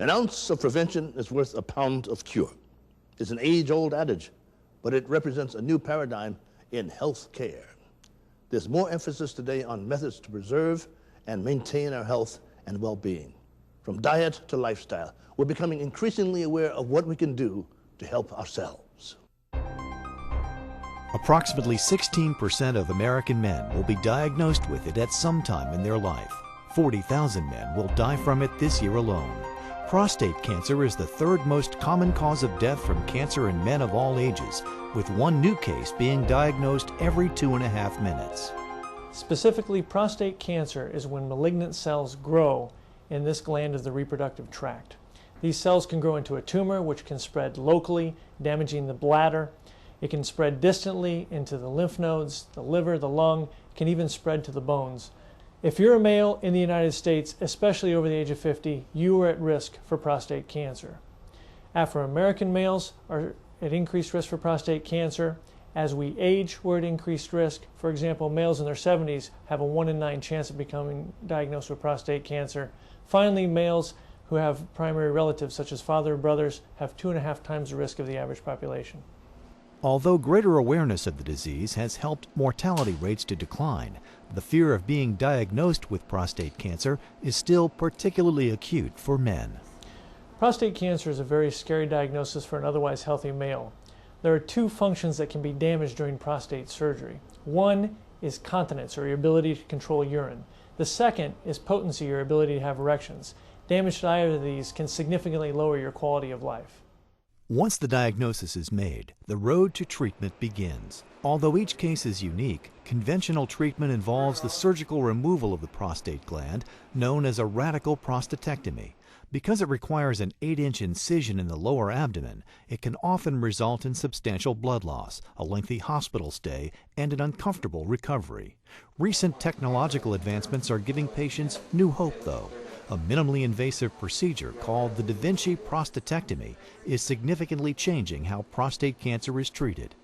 An ounce of prevention is worth a pound of cure. It's an age-old adage, but it represents a new paradigm in health care. There's more emphasis today on methods to preserve and maintain our health and well-being. From diet to lifestyle, we're becoming increasingly aware of what we can do to help ourselves. Approximately 16% of American men will be diagnosed with it at some time in their life. 40,000 men will die from it this year alone. Prostate cancer is the third most common cause of death from cancer in men of all ages, with one new case being diagnosed every 2.5 minutes. Specifically, prostate cancer is when malignant cells grow in this gland of the reproductive tract. These cells can grow into a tumor, which can spread locally, damaging the bladder. It can spread distantly into the lymph nodes, the liver, the lung. It can even spread to the bones. If you're a male in the United States, especially over the age of 50, you are at risk for prostate cancer. Afro-American males are at increased risk for prostate cancer. As we age, we're at increased risk. For example, males in their 70s have a 1 in 9 chance of becoming diagnosed with prostate cancer. Finally, males who have primary relatives, such as father or brothers, have 2.5 times the risk of the average population. Although greater awareness of the disease has helped mortality rates to decline, the fear of being diagnosed with prostate cancer is still particularly acute for men. Prostate cancer is a very scary diagnosis for an otherwise healthy male. There are 2 functions that can be damaged during prostate surgery. One is continence, or your ability to control urine. The second is potency, your ability to have erections. Damage to either of these can significantly lower your quality of life. Once the diagnosis is made, the road to treatment begins. Although each case is unique, conventional treatment involves the surgical removal of the prostate gland, known as a radical prostatectomy. Because it requires an 8-inch incision in the lower abdomen, it can often result in substantial blood loss, a lengthy hospital stay, and an uncomfortable recovery. Recent technological advancements are giving patients new hope, though. A minimally invasive procedure called the Da Vinci prostatectomy is significantly changing how prostate cancer is treated.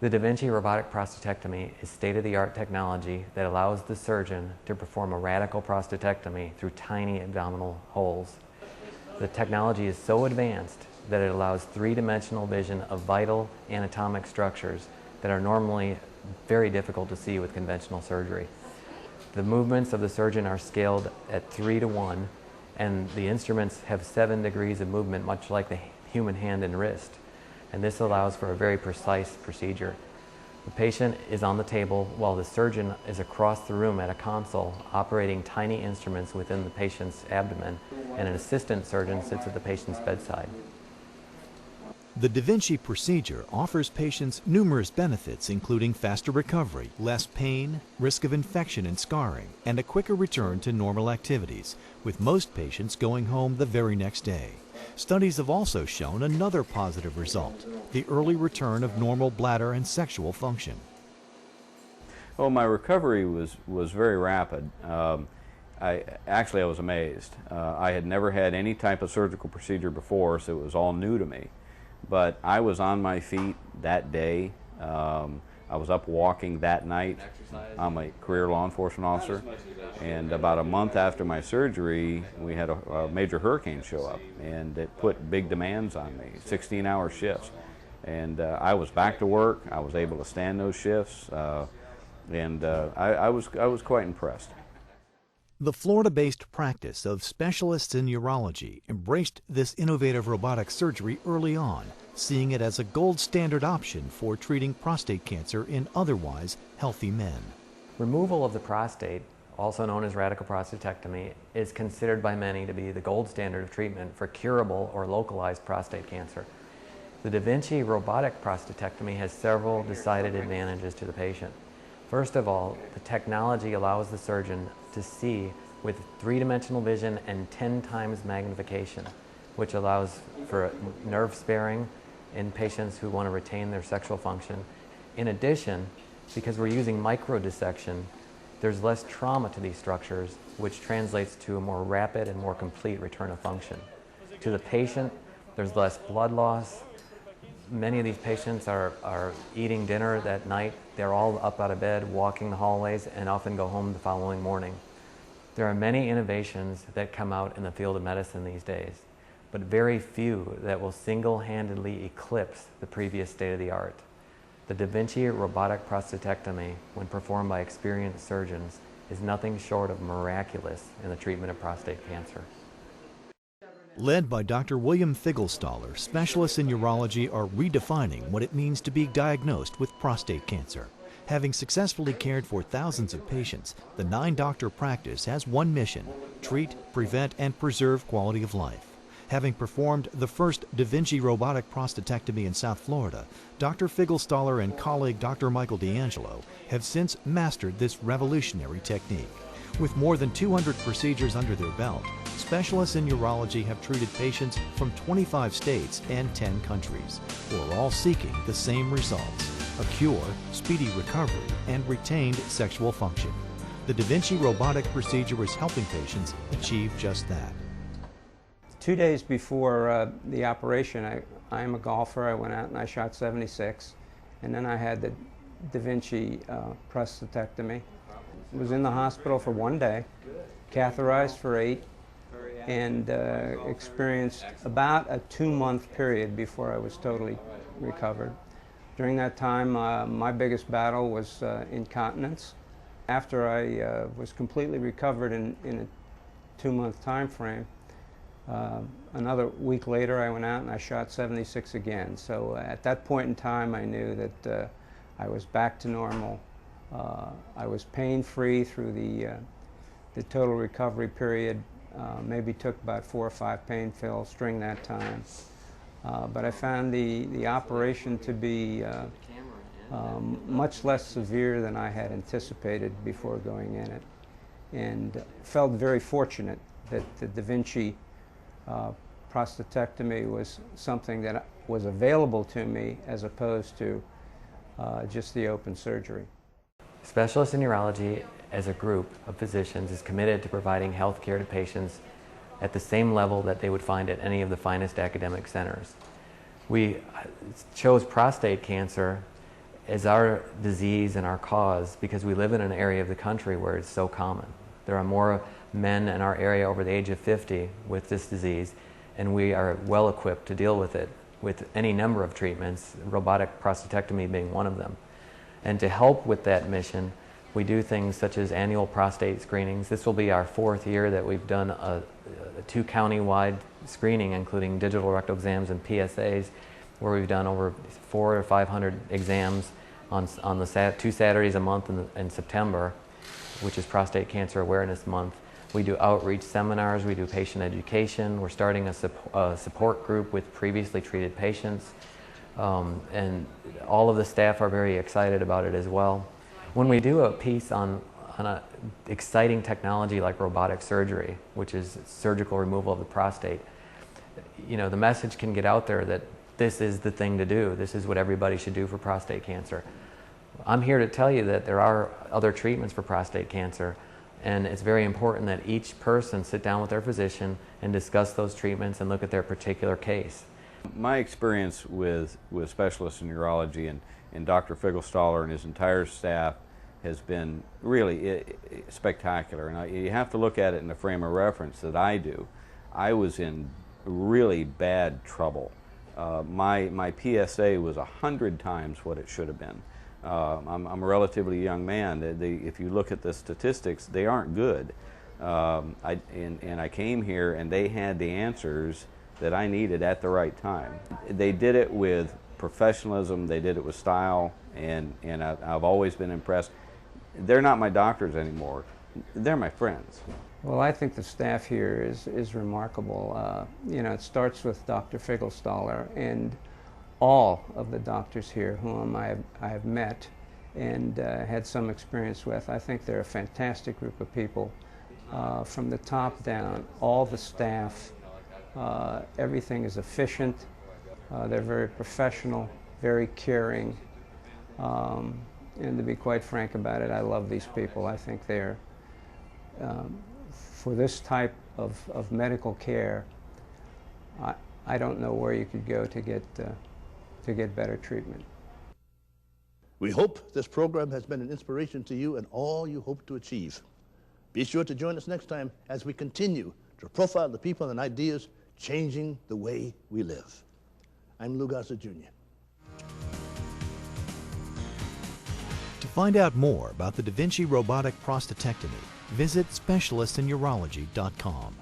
The Da Vinci robotic prostatectomy is state-of-the-art technology that allows the surgeon to perform a radical prostatectomy through tiny abdominal holes. The technology is so advanced that it allows 3-dimensional vision of vital anatomic structures that are normally very difficult to see with conventional surgery. The movements of the surgeon are scaled at 3:1, and the instruments have 7 degrees of movement, much like the human hand and wrist. And this allows for a very precise procedure. The patient is on the table while the surgeon is across the room at a console operating tiny instruments within the patient's abdomen, and an assistant surgeon sits at the patient's bedside. The Da Vinci procedure offers patients numerous benefits, including faster recovery, less pain, risk of infection and scarring, and a quicker return to normal activities, with most patients going home the very next day. Studies have also shown another positive result, the early return of normal bladder and sexual function. Well, my recovery was very rapid. I was amazed. I had never had any type of surgical procedure before, so it was all new to me. But I was on my feet that day. I was up walking that night. I'm a career law enforcement officer. And about a month after my surgery, we had a major hurricane show up, and it put big demands on me, 16-hour shifts. And I was back to work. I was able to stand those shifts, and I was quite impressed. The Florida-based practice of specialists in urology embraced this innovative robotic surgery early on, seeing it as a gold standard option for treating prostate cancer in otherwise healthy men. Removal of the prostate, also known as radical prostatectomy, is considered by many to be the gold standard of treatment for curable or localized prostate cancer. The Da Vinci robotic prostatectomy has several decided advantages to the patient. First of all, the technology allows the surgeon to see with 3-dimensional vision and 10 times magnification, which allows for nerve sparing in patients who want to retain their sexual function. In addition, because we're using microdissection, there's less trauma to these structures, which translates to a more rapid and more complete return of function. To the patient, there's less blood loss. Many of these patients are eating dinner that night. They're all up out of bed, walking the hallways, and often go home the following morning. There are many innovations that come out in the field of medicine these days. but very few that will single-handedly eclipse the previous state-of-the-art. The Da Vinci robotic prostatectomy, when performed by experienced surgeons, is nothing short of miraculous in the treatment of prostate cancer. Led by Dr. William Figelstaller, specialists in urology are redefining what it means to be diagnosed with prostate cancer. Having successfully cared for thousands of patients, the 9-doctor practice has one mission: treat, prevent, and preserve quality of life. Having performed the first Da Vinci robotic prostatectomy in South Florida, Dr. Figelstaller and colleague Dr. Michael D'Angelo have since mastered this revolutionary technique. With more than 200 procedures under their belt, specialists in urology have treated patients from 25 states and 10 countries, who are all seeking the same results: a cure, speedy recovery, and retained sexual function. The Da Vinci robotic procedure is helping patients achieve just that. 2 days before the operation, I am a golfer. I went out and I shot 76, and then I had the Da Vinci prostatectomy. Was in the hospital for 1 day, catheterized for 8, and experienced about a 2-month period before I was totally recovered. During that time, my biggest battle was incontinence. After I was completely recovered in a 2-month time frame, another week later I went out and I shot 76 again. So at that point in time I knew that I was back to normal. I was pain-free through the total recovery period. Maybe took about 4 or 5 pain pills during that time. But I found the operation to be much less severe than I had anticipated before going in it, and felt very fortunate that the Da Vinci prostatectomy was something that was available to me as opposed to just the open surgery. Specialists in urology as a group of physicians is committed to providing health care to patients at the same level that they would find at any of the finest academic centers. We chose prostate cancer as our disease and our cause because we live in an area of the country where it's so common. There are more men in our area over the age of 50 with this disease, and we are well equipped to deal with it with any number of treatments, robotic prostatectomy being one of them. And to help with that mission, we do things such as annual prostate screenings. This will be our 4th year that we've done a 2 county-wide screening, including digital rectal exams and PSAs, where we've done over 400 or 500 exams on the 2 Saturdays a month in September, which is Prostate Cancer Awareness Month. We do outreach seminars, we do patient education, we're starting a support group with previously treated patients, and all of the staff are very excited about it as well. When we do a piece on an exciting technology like robotic surgery, which is surgical removal of the prostate, you know, the message can get out there that this is the thing to do. This is what everybody should do for prostate cancer. I'm here to tell you that there are other treatments for prostate cancer, and it's very important that each person sit down with their physician and discuss those treatments and look at their particular case. My experience with specialists in urology and Dr. Figelstaller and his entire staff has been really spectacular. And you have to look at it in the frame of reference that I do. I was in really bad trouble. My PSA was 100 times what it should have been. I'm a relatively young man. If you look at the statistics, they aren't good. And I came here and they had the answers that I needed at the right time. They did it with professionalism, they did it with style, and I've always been impressed. They're not my doctors anymore, they're my friends. Well, I think the staff here is remarkable. You know, it starts with Dr. Figelstaller and all of the doctors here whom I have met and had some experience with. I think they're a fantastic group of people. From the top down, all the staff, everything is efficient. They're very professional, very caring, and to be quite frank about it, I love these people. I think they're, for this type of medical care, I don't know where you could go to get better treatment. We hope this program has been an inspiration to you and all you hope to achieve. Be sure to join us next time as we continue to profile the people and ideas changing the way we live. I'm Lou Gossett Jr. To find out more about the Da Vinci robotic prostatectomy, visit specialistinurology.com.